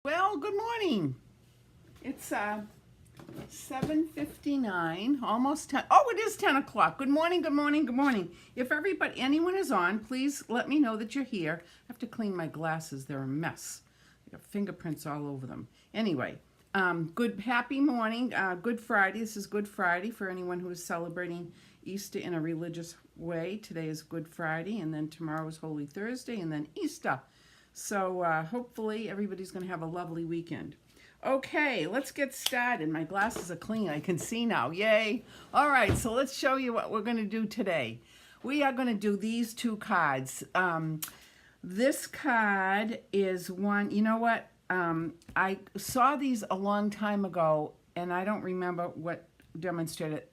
Well, good morning. It's 7:59, almost 10. Oh, it is 10 o'clock. Good morning, good morning, good morning. If anyone is on, please let me know that you're here. I have to clean my glasses. They're a mess. I got fingerprints all over them. Anyway, happy morning. Good Friday. This is Good Friday for anyone who is celebrating Easter in a religious way. Today is Good Friday, and then tomorrow is Holy Thursday, and then Easter. So hopefully everybody's going to have a lovely weekend. Okay, let's get started. My glasses are clean. I can see now. Yay. All right, so let's show you what we're going to do today. We are going to do these two cards. This card is one, you know what? I saw these a long time ago, and I don't remember what demonstrator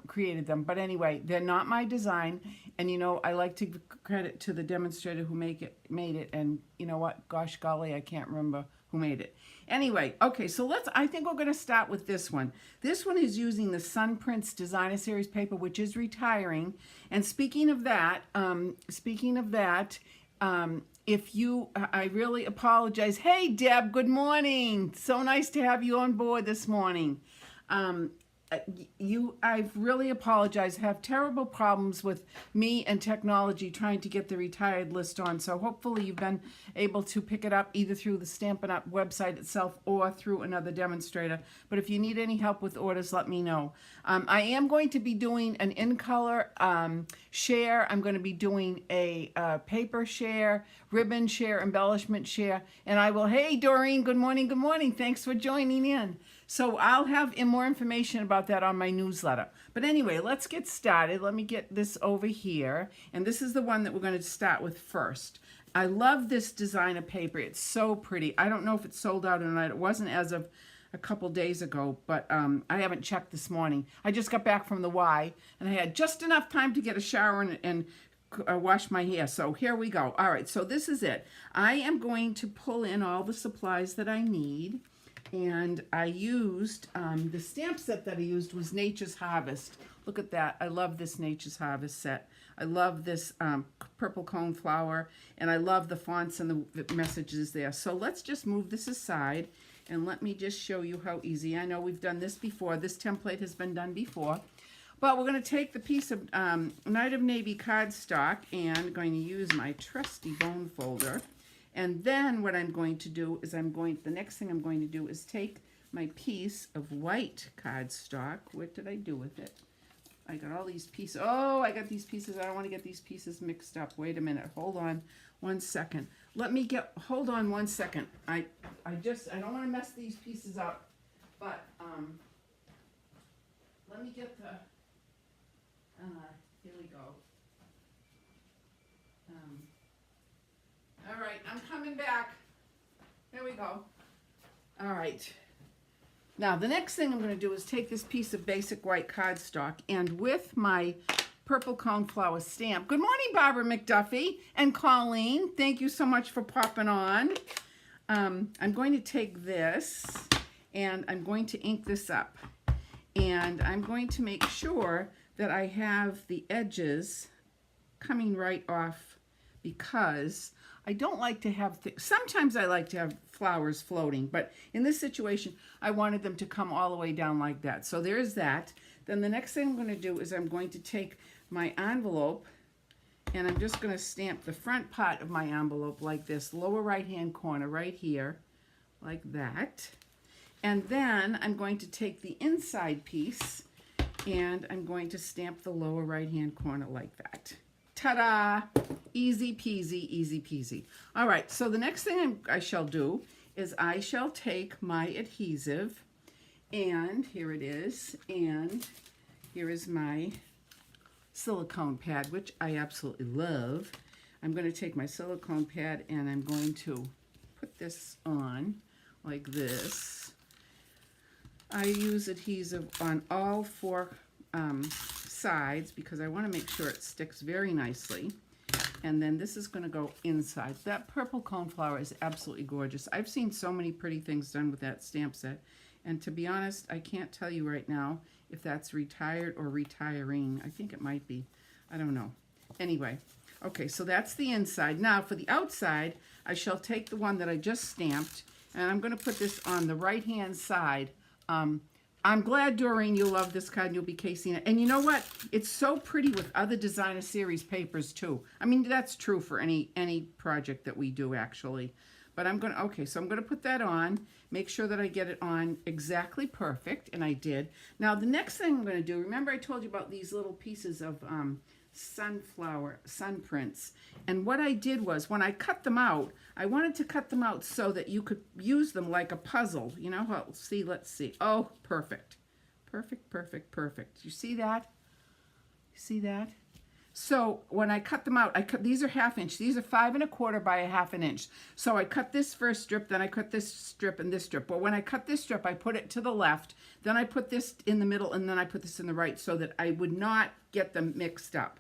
created them. But anyway, they're not my design. And you know, I like to give credit to the demonstrator who made it. And you know what? Gosh golly, I can't remember who made it. Anyway, okay, so I think we're going to start with this one. This one is using the Sun Prince Designer Series paper, which is retiring. And speaking of that, I really apologize. Hey, Deb, good morning. So nice to have you on board this morning. I've really apologized. I have terrible problems with me and technology trying to get the retired list on. So hopefully you've been able to pick it up either through the Stampin' Up! Website itself or through another demonstrator. But if you need any help with orders, let me know. I am going to be doing an in-color share. I'm going to be doing a paper share, ribbon share, embellishment share. And hey, Doreen, good morning, good morning. Thanks for joining in. So I'll have more information about that on my newsletter. But anyway, let's get started. Let me get this over here. And this is the one that we're going to start with first. I love this designer paper. It's so pretty. I don't know if it's sold out or not. It wasn't as of a couple days ago, but I haven't checked this morning. I just got back from the Y, and I had just enough time to get a shower and wash my hair. So here we go. All right, so this is it. I am going to pull in all the supplies that I need. And I used, the stamp set that I used was Nature's Harvest. Look at that. I love this Nature's Harvest set. I love this purple cone flower, and I love the fonts and the messages there. So let's just move this aside, and let me just show you how easy. I know we've done this before. This template has been done before. But we're going to take the piece of Night of Navy cardstock and going to use my trusty bone folder. And then what I'm going to do is the next thing I'm going to do is take my piece of white cardstock. What did I do with it? I got all these pieces. Oh, I got these pieces. I don't want to get these pieces mixed up. Wait a minute. Hold on 1 second. Hold on 1 second. I don't want to mess these pieces up. But let me get the, here we go. All right, I'm coming back. Here we go. All right. Now, the next thing I'm going to do is take this piece of basic white cardstock, and with my purple coneflower stamp. Good morning, Barbara McDuffie and Colleen. Thank you so much for popping on. I'm going to take this, and I'm going to ink this up. And I'm going to make sure that I have the edges coming right off, because I don't like to have, sometimes I like to have flowers floating, but in this situation, I wanted them to come all the way down like that. So there's that. Then the next thing I'm going to do is I'm going to take my envelope, and I'm just going to stamp the front part of my envelope like this, lower right-hand corner right here, like that. And then I'm going to take the inside piece, and I'm going to stamp the lower right-hand corner like that. Ta-da! Easy peasy, easy peasy. All right, so the next thing I shall do is I shall take my adhesive, and here it is, and here is my silicone pad, which I absolutely love. I'm going to take my silicone pad, and I'm going to put this on like this. I use adhesive on all four sides because I want to make sure it sticks very nicely. And then this is going to go inside. That purple coneflower is absolutely gorgeous. I've seen so many pretty things done with that stamp set. And to be honest, I can't tell you right now if that's retired or retiring. I think it might be. I don't know. Anyway, okay, so that's the inside. Now for the outside, I shall take the one that I just stamped, And I'm going to put this on the right-hand side. I'm glad, Doreen, you love this card and you'll be casing it. And you know what? It's so pretty with other designer series papers too. I mean, that's true for any project that we do, actually. But I'm going to, okay, so I'm going to put that on, make sure that I get it on exactly perfect, and I did. Now, the next thing I'm going to do, remember I told you about these little pieces of sunflower, sun prints. And what I did was, when I cut them out, I wanted to cut them out so that you could use them like a puzzle. You know how, see, let's see. Oh, perfect. Perfect, perfect, perfect. You see that? You see that? So when I cut them out, these are 1/2 inch. These are 5 1/4 by 1/2 inch. So I cut this first strip, then I cut this strip and this strip. But when I cut this strip, I put it to the left, then I put this in the middle, and then I put this in the right so that I would not get them mixed up.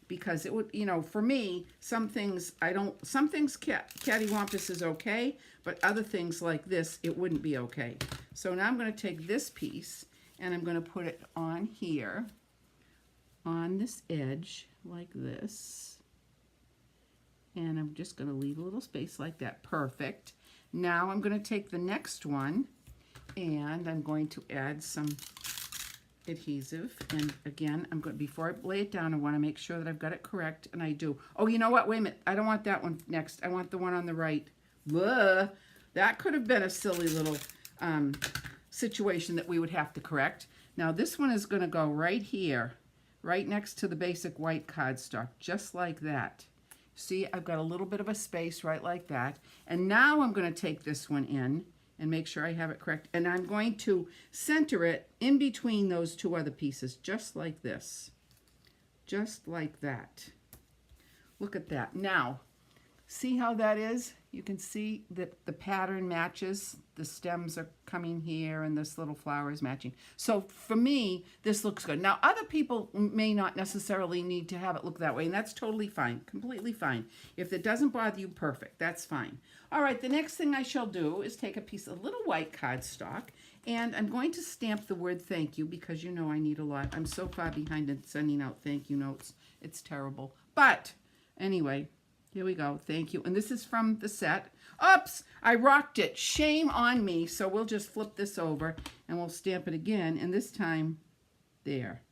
Because it would, you know, for me, some things cattywampus is okay, but other things like this, it wouldn't be okay. So now I'm going to take this piece and I'm going to put it on here, on this edge, like this. And I'm just going to leave a little space like that. Perfect. Now I'm going to take the next one and I'm going to add some adhesive, and again, I'm going, before I lay it down, I want to make sure that I've got it correct, and I do. Oh, you know what? Wait a minute. I don't want that one next. I want the one on the right. Blah. That could have been a silly little situation that we would have to correct. Now, this one is going to go right here, right next to the basic white cardstock, just like that. See, I've got a little bit of a space right like that. And now I'm going to take this one in and make sure I have it correct. And I'm going to center it in between those two other pieces, just like this. Just like that. Look at that. Now, see how that is? You can see that the pattern matches. The stems are coming here and this little flower is matching. So for me, this looks good. Now, other people may not necessarily need to have it look that way, and that's totally fine, completely fine. If it doesn't bother you, perfect, that's fine. All right, the next thing I shall do is take a piece of little white cardstock, and I'm going to stamp the word thank you because you know I need a lot. I'm so far behind in sending out thank you notes. It's terrible. But anyway, here we go. Thank you. And this is from the set. Oops, I rocked it. Shame on me. So we'll just flip this over and we'll stamp it again. And this time, there.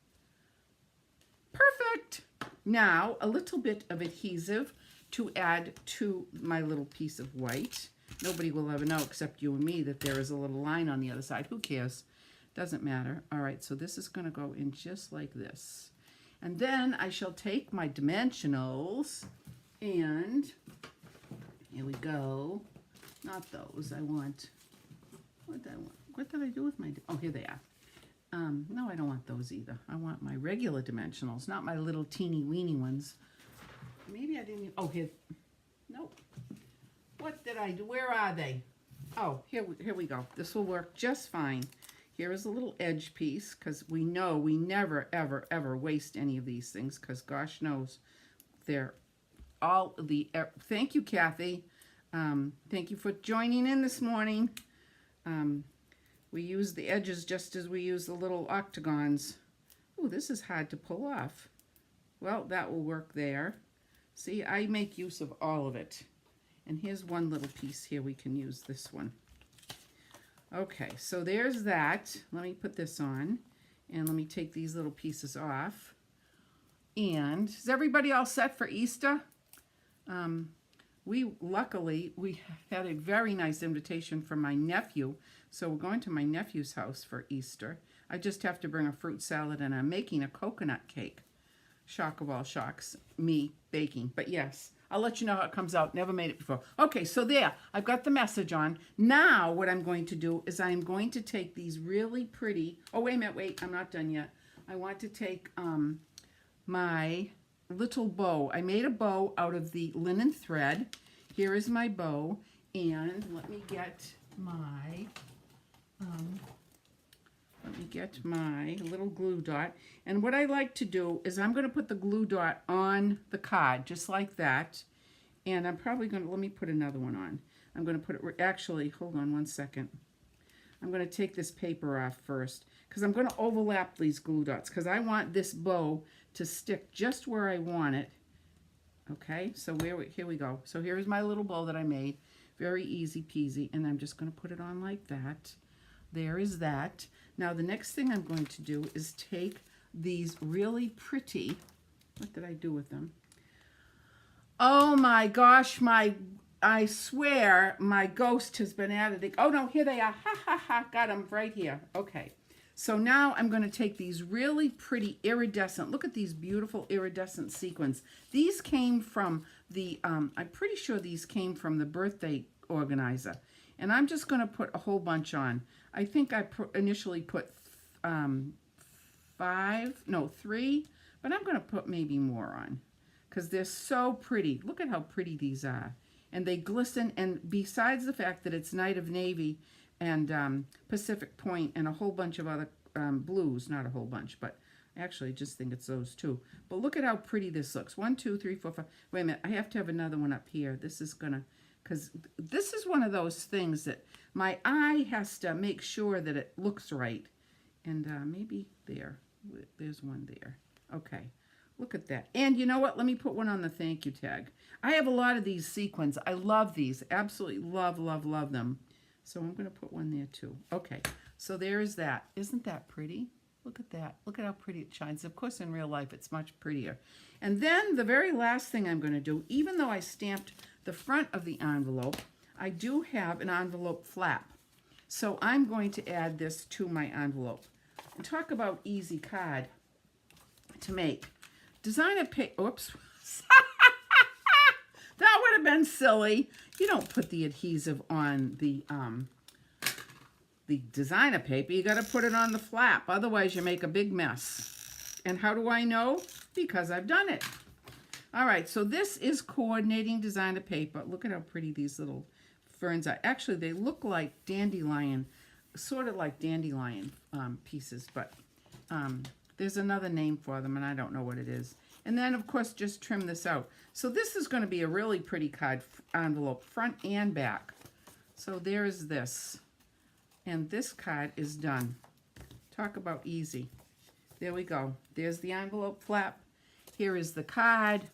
Perfect. Now, a little bit of adhesive to add to my little piece of white. Nobody will ever know except you and me that there is a little line on the other side. Who cares? Doesn't matter. All right, so this is going to go in just like this. And then I shall take my dimensionals. And here we go. Not those. I want, what did I do with my, oh, here they are. No, I don't want those either. I want my regular dimensionals, not my little teeny weeny ones. Maybe I didn't, oh, here, nope. What did I do? Where are they? Oh, here we go. This will work just fine. Here is a little edge piece because we know we never, ever, ever waste any of these things because gosh knows they're all the, thank you, Kathy. Thank you for joining in this morning. We use the edges just as we use the little octagons. Oh, this is hard to pull off. Well, that will work there. See, I make use of all of it. And here's one little piece here. We can use this one. Okay, so there's that. Let me put this on. And let me take these little pieces off. And is everybody all set for Easter? Luckily, we had a very nice invitation from my nephew. So we're going to my nephew's house for Easter. I just have to bring a fruit salad and I'm making a coconut cake. Shock of all shocks, me baking. But yes, I'll let you know how it comes out. Never made it before. Okay, so there, I've got the message on. Now what I'm going to do is I'm going to take these really pretty, oh wait a minute, wait, I'm not done yet. I want to take my little bow. I made a bow out of the linen thread. Here is my bow, and let me get my little glue dot. And what I like to do is I'm going to put the glue dot on the card, just like that. And I'm probably going to, let me put another one on. I'm going to put it, actually, hold on one second. I'm going to take this paper off first, because I'm going to overlap these glue dots, because I want this bow to stick just where I want it. Okay, so here we go. So here's my little bow that I made. Very easy peasy. And I'm just going to put it on like that. There is that. Now the next thing I'm going to do is take these really pretty, what did I do with them? Oh my gosh, I swear my ghost has been added. Oh no, here they are. Ha ha ha, got them right here. Okay. So now I'm going to take these really pretty iridescent, look at these beautiful iridescent sequins. These came from the, I'm pretty sure these came from the birthday organizer. And I'm just going to put a whole bunch on. I think I initially put 3, but I'm going to put maybe more on because they're so pretty. Look at how pretty these are. And they glisten, and besides the fact that it's Night of Navy and Pacific Point and a whole bunch of other blues, not a whole bunch, but actually just think it's those two. But look at how pretty this looks. 1, 2, 3, 4, 5. Wait a minute, I have to have another one up here. This is gonna, because this is one of those things that my eye has to make sure that it looks right. And maybe there's one there. Okay, look at that. And you know what? Let me put one on the thank you tag. I have a lot of these sequins. I love these. Absolutely love, love, love them. So I'm going to put one there too. Okay, so there's that. Isn't that pretty? Look at that. Look at how pretty it shines. Of course, in real life, it's much prettier. And then the very last thing I'm going to do, even though I stamped the front of the envelope, I do have an envelope flap. So I'm going to add this to my envelope. And talk about easy card to make. Design a page. Oops. That would have been silly. You don't put the adhesive on the designer paper. You got to put it on the flap. Otherwise, you make a big mess. And how do I know? Because I've done it. All right, so this is coordinating designer paper. Look at how pretty these little ferns are. Actually, they look like dandelion, sort of like dandelion pieces, but there's another name for them, and I don't know what it is. And then, of course, just trim this out. So this is going to be a really pretty card envelope, front and back. So there's this. And this card is done. Talk about easy. There we go. There's the envelope flap. Here is the card.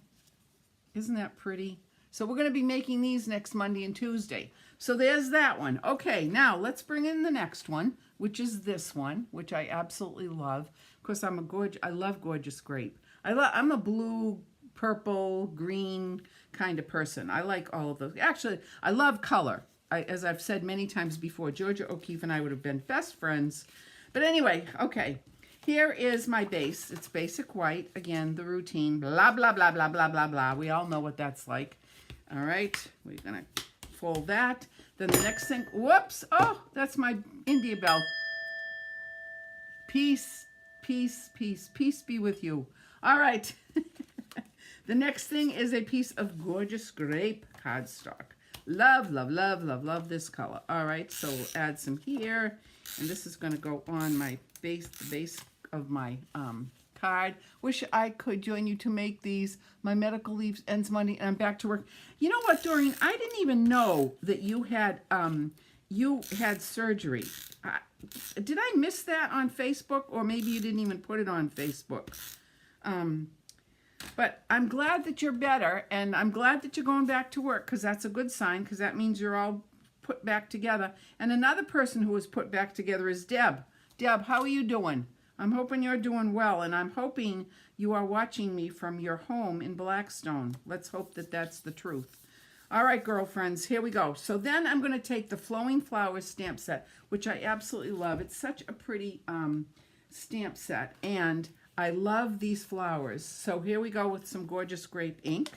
Isn't that pretty? So we're going to be making these next Monday and Tuesday. So there's that one. Okay, now let's bring in the next one, which is this one, which I absolutely love. Of course, I love Gorgeous Grape. I'm a blue, purple, green kind of person. I like all of those. Actually, I love color. As I've said many times before, Georgia O'Keeffe and I would have been best friends. But anyway, okay. Here is my base. It's basic white. Again, the routine. Blah, blah, blah, blah, blah, blah, blah. We all know what that's like. All right. We're going to fold that. Then the next thing. Whoops. Oh, that's my India bell. Peace, peace, peace. Peace be with you. All right. The next thing is a piece of Gorgeous Grape cardstock. Love, love, love, love, love this color. All right, so we'll add some here. And this is going to go on my base, the base of my card. Wish I could join you to make these. My medical leave ends Monday and I'm back to work. You know what, Doreen? I didn't even know that you had surgery. Did I miss that on Facebook? Or maybe you didn't even put it on Facebook. But I'm glad that you're better, and I'm glad that you're going back to work, because that's a good sign, because that means you're all put back together. And another person who was put back together is Deb. Deb, how are you doing? I'm hoping you're doing well, and I'm hoping you are watching me from your home in Blackstone. Let's hope that that's the truth. All right, girlfriends, here we go. So then I'm going to take the Flowing Flowers stamp set, which I absolutely love. It's such a pretty stamp set, and I love these flowers. So here we go with some Gorgeous Grape ink.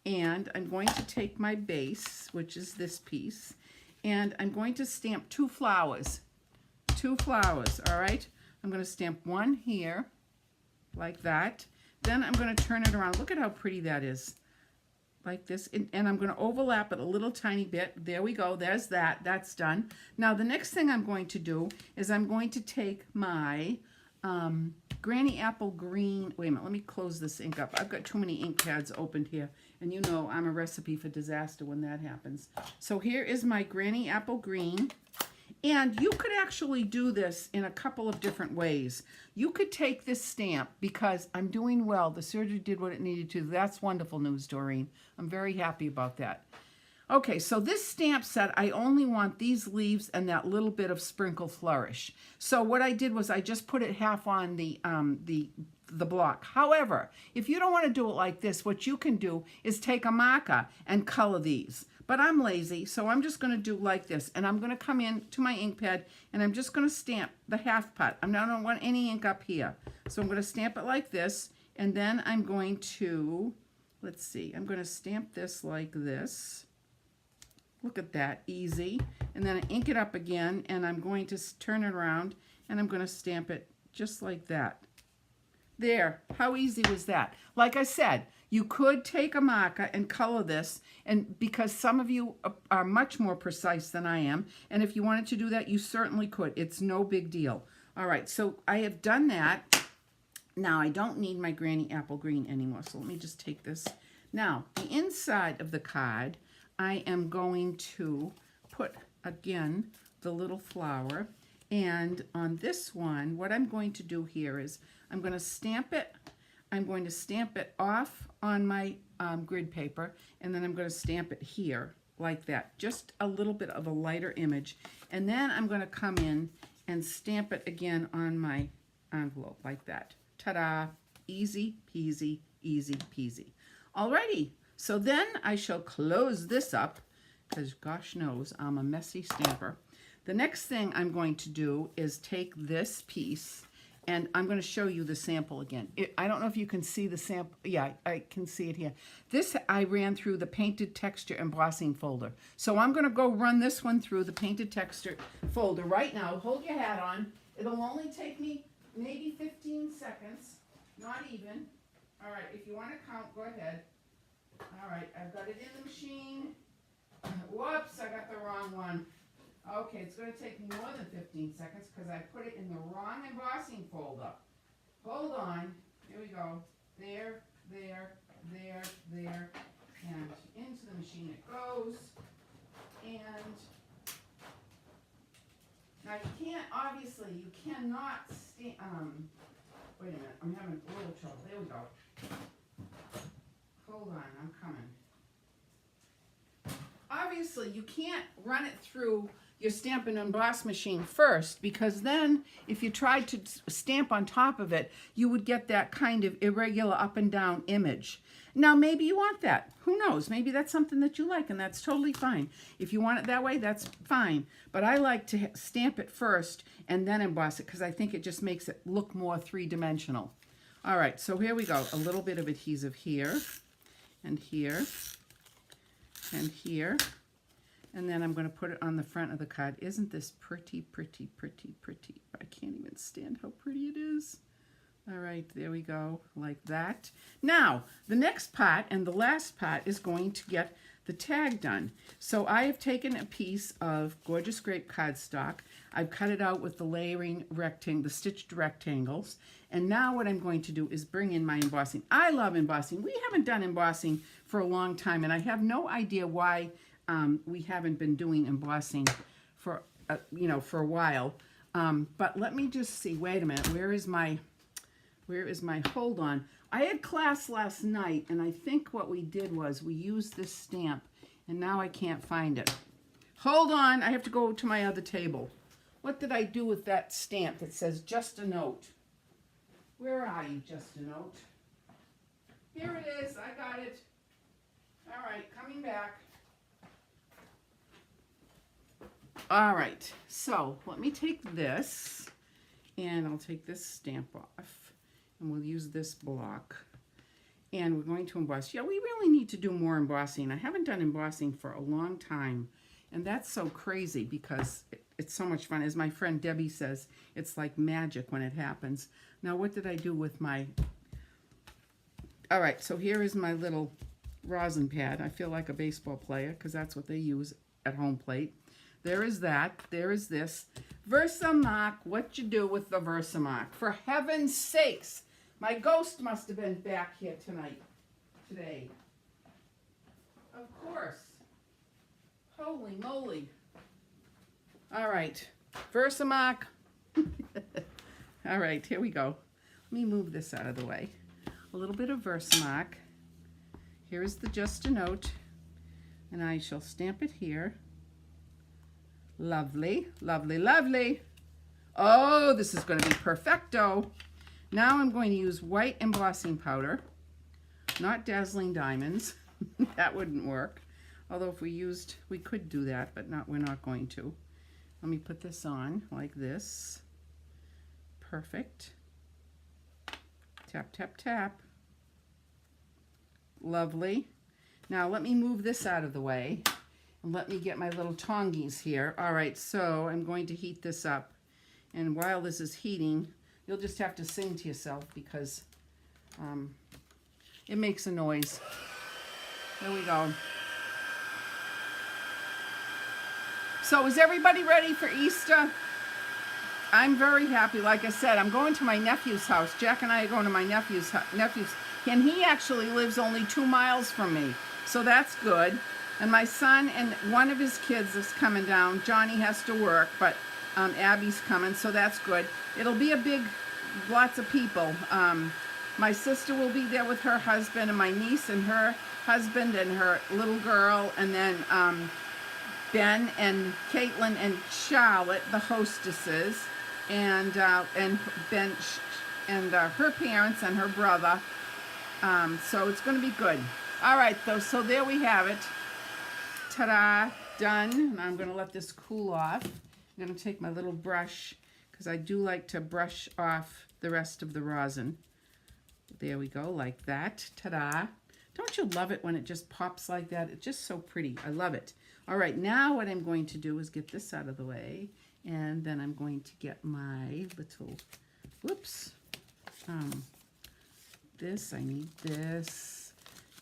And I'm going to take my base, which is this piece, and I'm going to stamp 2 flowers. 2 flowers, all right? I'm going to stamp one here, like that. Then I'm going to turn it around. Look at how pretty that is. Like this. And I'm going to overlap it a little tiny bit. There we go. There's that. That's done. Now the next thing I'm going to do is I'm going to take my Granny Apple Green. Wait a minute, let me close this ink up. I've got too many ink pads opened here, and you know I'm a recipe for disaster when that happens. So here is my Granny Apple Green, and you could actually do this in a couple of different ways. You could take this stamp, because I'm doing well. The surgery did what it needed to. That's wonderful news, Doreen. I'm very happy about that. Okay, so this stamp set, I only want these leaves and that little bit of sprinkle flourish. So what I did was I just put it half on the block. However, if you don't want to do it like this, what you can do is take a marker and color these. But I'm lazy, so I'm just going to do like this. And I'm going to come in to my ink pad, and I'm just going to stamp the half part. I don't want any ink up here. So I'm going to stamp it like this, and then I'm going to, let's see, I'm going to stamp this like this. Look at that, easy. And then I ink it up again, and I'm going to turn it around, and I'm going to stamp it just like that. There, how easy was that? Like I said, you could take a marker and color this, and because some of you are much more precise than I am, and if you wanted to do that, you certainly could. It's no big deal. All right, so I have done that. Now, I don't need my Granny Apple Green anymore, so let me just take this. Now, the inside of the card, I am going to put, again, the little flower. And on this one, what I'm going to do here is I'm going to stamp it. I'm going to stamp it off on my grid paper, and then I'm going to stamp it here like that. Just a little bit of a lighter image. And then I'm going to come in and stamp it again on my envelope like that. Ta-da! Easy peasy, easy peasy. Alrighty. So then I shall close this up, because gosh knows I'm a messy stamper. The next thing I'm going to do is take this piece, and I'm going to show you the sample again. I don't know if you can see the sample. Yeah, I can see it here. This I ran through the Painted Texture Embossing folder. So I'm going to go run this one through the Painted Texture folder right now. Hold your hat on. It'll only take me maybe 15 seconds, not even. All right, if you want to count, go ahead. All right, I've got it in the machine. Whoops, I got the wrong one. Okay, it's going to take more than 15 seconds because I put it in the wrong embossing folder. Hold on. Here we go. There, there, there, there, and into the machine it goes. And now you can't, obviously, you cannot wait a minute, I'm having a little trouble. There we go. Hold on, I'm coming. Obviously, you can't run it through your stamp and emboss machine first, because then if you tried to stamp on top of it, you would get that kind of irregular up and down image. Now, maybe you want that. Who knows? Maybe that's something that you like, and that's totally fine. If you want it that way, that's fine. But I like to stamp it first and then emboss it, because I think it just makes it look more three-dimensional. All right, so here we go. A little bit of adhesive here, and here, and here. And then I'm going to put it on the front of the card. Isn't this pretty, pretty, pretty, pretty? I can't even stand how pretty it is. All right, there we go, like that. Now, the next part and the last part is going to get the tag done. So I have taken a piece of Gorgeous Grape cardstock. I've cut it out with the layering rectangle, the stitched rectangles. And now what I'm going to do is bring in my embossing. I love embossing. We haven't done embossing for a long time, and I have no idea why we haven't been doing embossing for for a while. But let me just see. Wait a minute. Where is my? Hold on. I had class last night, and I think what we did was we used this stamp, and now I can't find it. Hold on. I have to go to my other table. What did I do with that stamp that says "Just a Note"? Where are you, Just a Note? Here it is. I got it. All right, coming back. All right, so let me take this, and I'll take this stamp off, and we'll use this block, and we're going to emboss. Yeah, we really need to do more embossing. I haven't done embossing for a long time, and that's so crazy because it's so much fun. As my friend Debbie says, it's like magic when it happens. Now, what did I do with my... All right, so here is my little rosin pad. I feel like a baseball player because that's what they use at home plate. There is that. There is this. Versamark. What you do with the Versamark? For heaven's sakes. My ghost must have been back here today. Of course. Holy moly. All right. Versamark. All right, here we go. Let me move this out of the way. A little bit of Versamark. Here's the Just a Note. And I shall stamp it here. Lovely, lovely, lovely. Oh, this is going to be perfecto. Now I'm going to use white embossing powder, not Dazzling Diamonds. That wouldn't work. Although if we could do that, but we're not going to. Let me put this on like this. Perfect. Tap, tap, tap. Lovely. Now let me move this out of the way and let me get my little tongies here. All right, so I'm going to heat this up. And while this is heating, you'll just have to sing to yourself because it makes a noise. There we go. So is everybody ready for Easter? I'm very happy. Like I said, I'm going to my nephew's house. Jack and I are going to my nephew's, and he actually lives only 2 miles from me. So that's good. And my son and one of his kids is coming down. Johnny has to work, but Abby's coming, so that's good. It'll be a big, lots of people. My sister will be there with her husband, and my niece and her husband and her little girl, and then Ben and Caitlin and Charlotte, the hostesses, and Ben and her parents and her brother. So it's going to be good. All right, though. So there we have it. Ta-da! Done. And I'm going to let this cool off. I'm going to take my little brush because I do like to brush off the rest of the rosin. There we go, like that. Ta-da! Don't you love it when it just pops like that? It's just so pretty. I love it. All right, now what I'm going to do is get this out of the way, and then I'm going to get my little, whoops, this, I need this,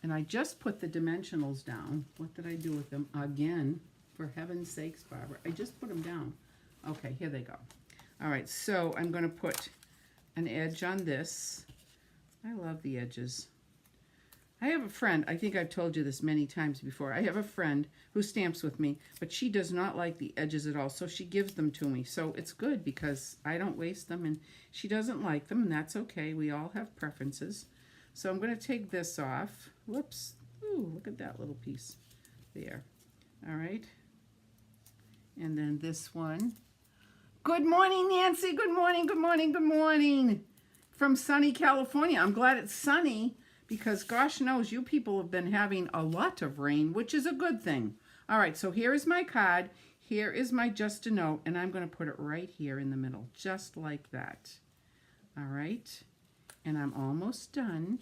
and I just put the dimensionals down. What did I do with them? Again, for heaven's sakes, Barbara, I just put them down. Okay, here they go. All right, so I'm going to put an edge on this. I love the edges. I have a friend, I think I've told you this many times before. I have a friend who stamps with me, but she does not like the edges at all, so she gives them to me. So it's good because I don't waste them, and she doesn't like them, and that's okay. We all have preferences. So I'm going to take this off. Whoops. Ooh, look at that little piece there. All right. And then this one. Good morning, Nancy. Good morning, good morning, good morning. From sunny California. I'm glad it's sunny, because gosh knows you people have been having a lot of rain, which is a good thing. All right, so here is my card. Here is my just a note, and I'm going to put it right here in the middle, just like that. All right, and I'm almost done.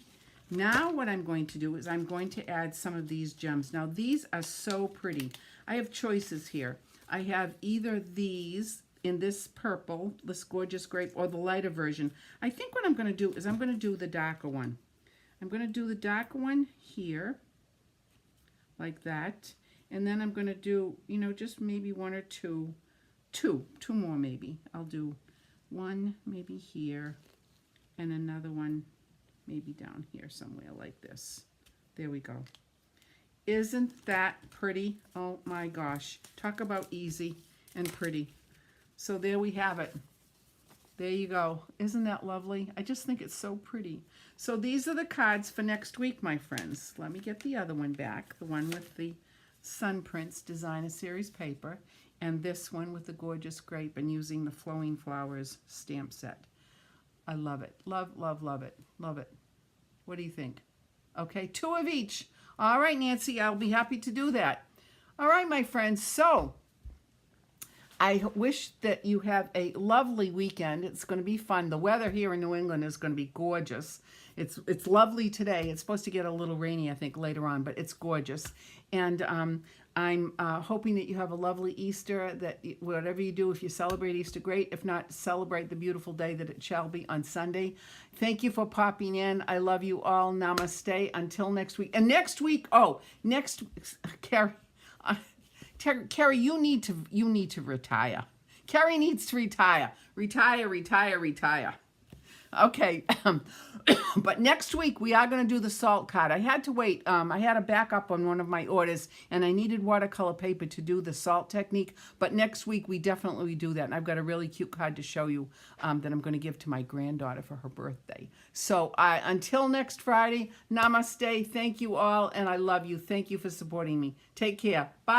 Now what I'm going to do is I'm going to add some of these gems. Now these are so pretty. I have choices here. I have either these in this purple, this gorgeous grape, or the lighter version. I think what I'm going to do is I'm going to do the darker one. I'm going to do the dark one here, like that. And then I'm going to do, you know, just maybe one or two more maybe. I'll do one maybe here and another one maybe down here somewhere like this. There we go. Isn't that pretty? Oh my gosh. Talk about easy and pretty. So there we have it. There you go. Isn't that lovely? I just think it's so pretty. So these are the cards for next week, my friends. Let me get the other one back, the one with the Sun Prince Designer Series paper, and this one with the gorgeous grape and using the Flowing Flowers stamp set. I love it. Love, love, love it. Love it. What do you think? Okay, 2 of each. All right, Nancy, I'll be happy to do that. All right, my friends, so I wish that you have a lovely weekend. It's going to be fun. The weather here in New England is going to be gorgeous. It's lovely today. It's supposed to get a little rainy, I think, later on, but it's gorgeous. And I'm hoping that you have a lovely Easter, that whatever you do, if you celebrate Easter, great. If not, celebrate the beautiful day that it shall be on Sunday. Thank you for popping in. I love you all. Namaste. Until next week. And next week, Carrie, Carrie, you need to retire. Carrie needs to retire. Retire. Okay, but next week we are going to do the salt card. I had to wait. I had a backup on one of my orders, and I needed watercolor paper to do the salt technique. But next week we definitely do that, and I've got a really cute card to show you that I'm going to give to my granddaughter for her birthday. So until next Friday, namaste. Thank you all, and I love you. Thank you for supporting me. Take care. Bye.